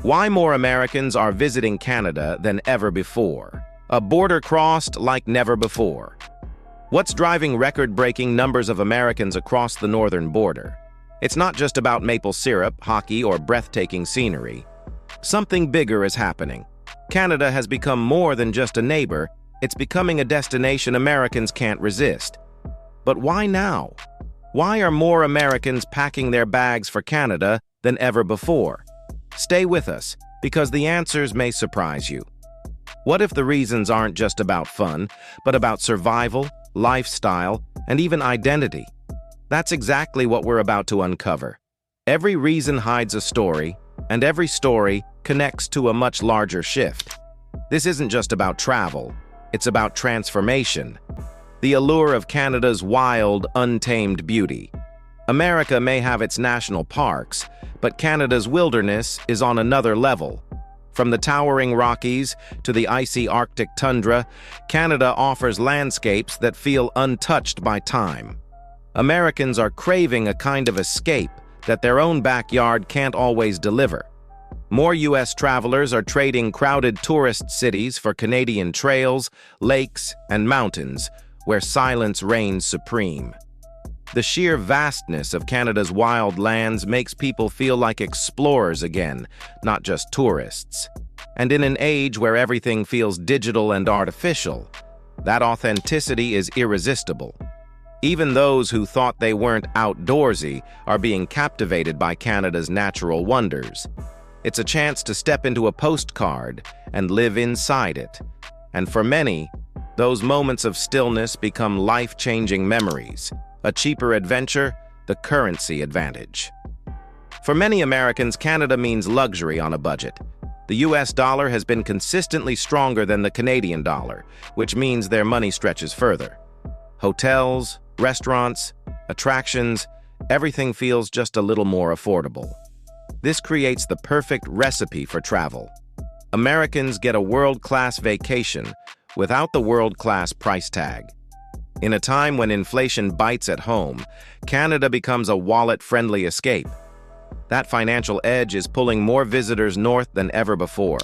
Why more Americans are visiting Canada than ever before? A border crossed like never before. What's driving record-breaking numbers of Americans across the northern border? It's not just about maple syrup, hockey, or breathtaking scenery. Something bigger is happening. Canada has become more than just a neighbor. It's becoming a destination Americans can't resist. But why now? Why are more Americans packing their bags for Canada than ever before? Stay with us, because the answers may surprise you. What if the reasons aren't just about fun, but about survival, lifestyle, and even identity? That's exactly what we're about to uncover. Every reason hides a story, and every story connects to a much larger shift. This isn't just about travel, it's about transformation. The allure of Canada's wild, untamed beauty. America may have its national parks, but Canada's wilderness is on another level. From the towering Rockies to the icy Arctic tundra, Canada offers landscapes that feel untouched by time. Americans are craving a kind of escape that their own backyard can't always deliver. More U.S. travelers are trading crowded tourist cities for Canadian trails, lakes, and mountains, where silence reigns supreme. The sheer vastness of Canada's wild lands makes people feel like explorers again, not just tourists. And in an age where everything feels digital and artificial, that authenticity is irresistible. Even those who thought they weren't outdoorsy are being captivated by Canada's natural wonders. It's a chance to step into a postcard and live inside it. And for many, those moments of stillness become life-changing memories. A cheaper adventure, the currency advantage. For many Americans, Canada means luxury on a budget. The US dollar has been consistently stronger than the Canadian dollar, which means their money stretches further. Hotels, restaurants, attractions, everything feels just a little more affordable. This creates the perfect recipe for travel. Americans get a world-class vacation without the world-class price tag. In a time when inflation bites at home, Canada becomes a wallet-friendly escape. That financial edge is pulling more visitors north than ever before.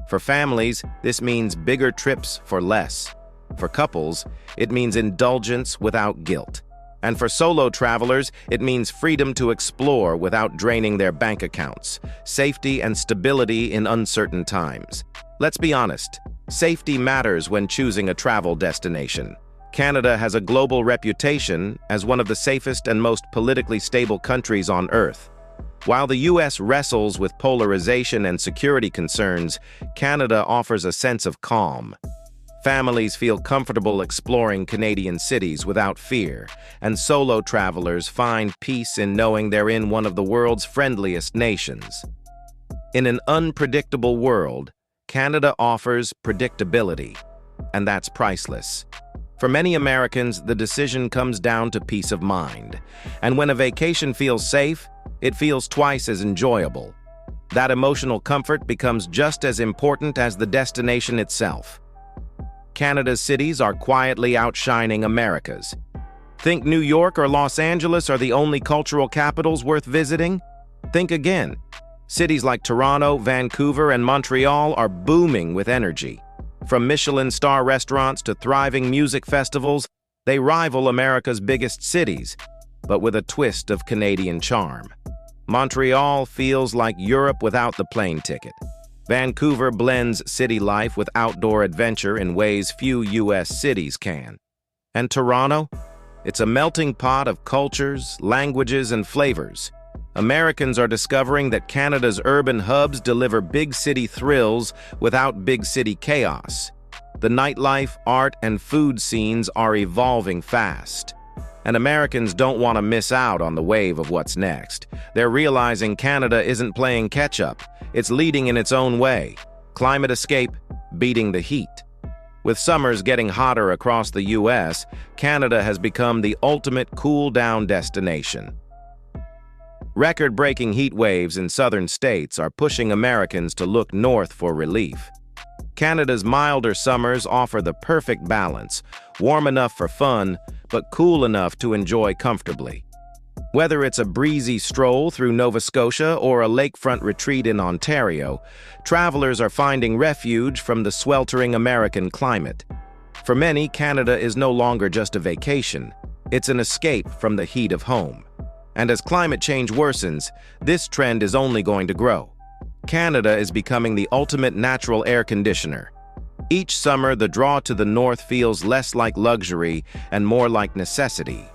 For families, this means bigger trips for less. For couples, it means indulgence without guilt. And for solo travelers, it means freedom to explore without draining their bank accounts, safety and stability in uncertain times. Let's be honest, safety matters when choosing a travel destination. Canada has a global reputation as one of the safest and most politically stable countries on Earth. While the U.S. wrestles with polarization and security concerns, Canada offers a sense of calm. Families feel comfortable exploring Canadian cities without fear, and solo travelers find peace in knowing they're in one of the world's friendliest nations. In an unpredictable world, Canada offers predictability, and that's priceless. For many Americans, the decision comes down to peace of mind. And when a vacation feels safe, it feels twice as enjoyable. That emotional comfort becomes just as important as the destination itself. Canada's cities are quietly outshining America's. Think New York or Los Angeles are the only cultural capitals worth visiting? Think again. Cities like Toronto, Vancouver, and Montreal are booming with energy. From Michelin star restaurants to thriving music festivals, they rival America's biggest cities, but with a twist of Canadian charm. Montreal feels like Europe without the plane ticket. Vancouver blends city life with outdoor adventure in ways few U.S. cities can. And Toronto? It's a melting pot of cultures, languages, and flavors. Americans are discovering that Canada's urban hubs deliver big city thrills without big city chaos. The nightlife, art, and food scenes are evolving fast. And Americans don't want to miss out on the wave of what's next. They're realizing Canada isn't playing catch-up. It's leading in its own way. Climate escape, beating the heat. With summers getting hotter across the U.S., Canada has become the ultimate cool-down destination. Record-breaking heat waves in southern states are pushing Americans to look north for relief. Canada's milder summers offer the perfect balance, warm enough for fun, but cool enough to enjoy comfortably. Whether it's a breezy stroll through Nova Scotia or a lakefront retreat in Ontario, travelers are finding refuge from the sweltering American climate. For many, Canada is no longer just a vacation. It's an escape from the heat of home. And as climate change worsens, this trend is only going to grow. Canada is becoming the ultimate natural air conditioner. Each summer, the draw to the north feels less like luxury and more like necessity.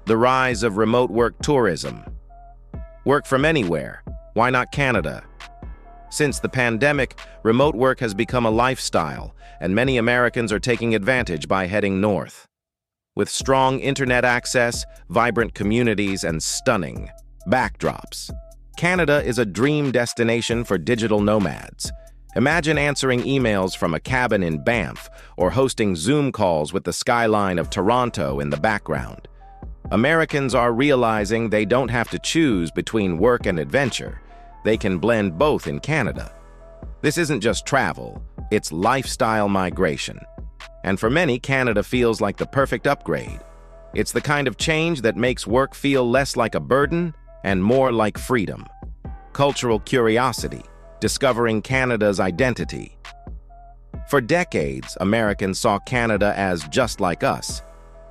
The rise of remote work tourism. Work from anywhere. Why not Canada? Since the pandemic, remote work has become a lifestyle, and many Americans are taking advantage by heading north. With strong internet access, vibrant communities, and stunning backdrops, Canada is a dream destination for digital nomads. Imagine answering emails from a cabin in Banff or hosting Zoom calls with the skyline of Toronto in the background. Americans are realizing they don't have to choose between work and adventure. They can blend both in Canada. This isn't just travel, it's lifestyle migration. And for many, Canada feels like the perfect upgrade. It's the kind of change that makes work feel less like a burden and more like freedom. Cultural curiosity, discovering Canada's identity. For decades, Americans saw Canada as just like us.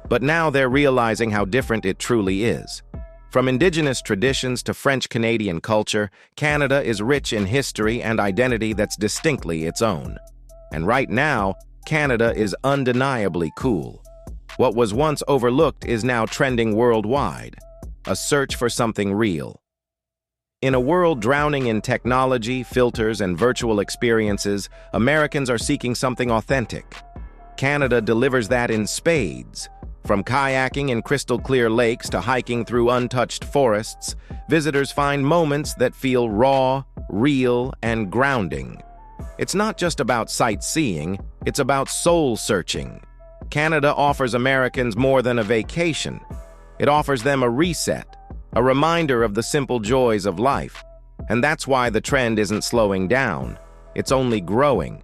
But now they're realizing how different it truly is. From Indigenous traditions to French-Canadian culture, Canada is rich in history and identity that's distinctly its own. And right now, Canada is undeniably cool. What was once overlooked is now trending worldwide, a search for something real. In a world drowning in technology, filters, and virtual experiences, Americans are seeking something authentic. Canada delivers that in spades. From kayaking in crystal-clear lakes to hiking through untouched forests, visitors find moments that feel raw, real, and grounding. It's not just about sightseeing, it's about soul-searching. Canada offers Americans more than a vacation. It offers them a reset, a reminder of the simple joys of life. And that's why the trend isn't slowing down. It's only growing.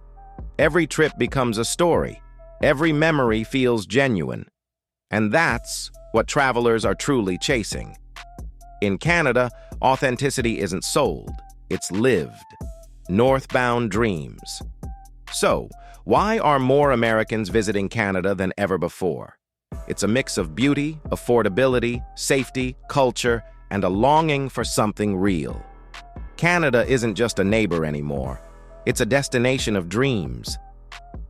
Every trip becomes a story. Every memory feels genuine. And that's what travelers are truly chasing. In Canada, authenticity isn't sold, it's lived. Northbound dreams. So, why are more Americans visiting Canada than ever before? It's a mix of beauty, affordability, safety, culture, and a longing for something real. Canada isn't just a neighbor anymore. It's a destination of dreams.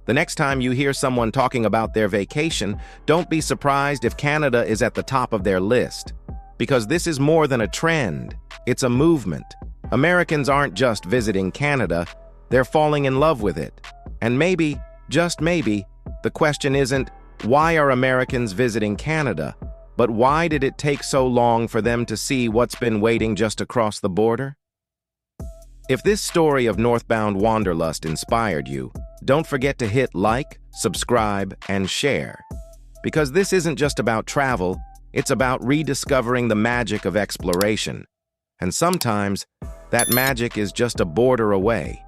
The next time you hear someone talking about their vacation, don't be surprised if Canada is at the top of their list. Because this is more than a trend, it's a movement. Americans aren't just visiting Canada, they're falling in love with it. And maybe, just maybe, the question isn't, why are Americans visiting Canada? But why did it take so long for them to see what's been waiting just across the border? If this story of northbound wanderlust inspired you, don't forget to hit like, subscribe, and share. Because this isn't just about travel, it's about rediscovering the magic of exploration. And sometimes, that magic is just a border away.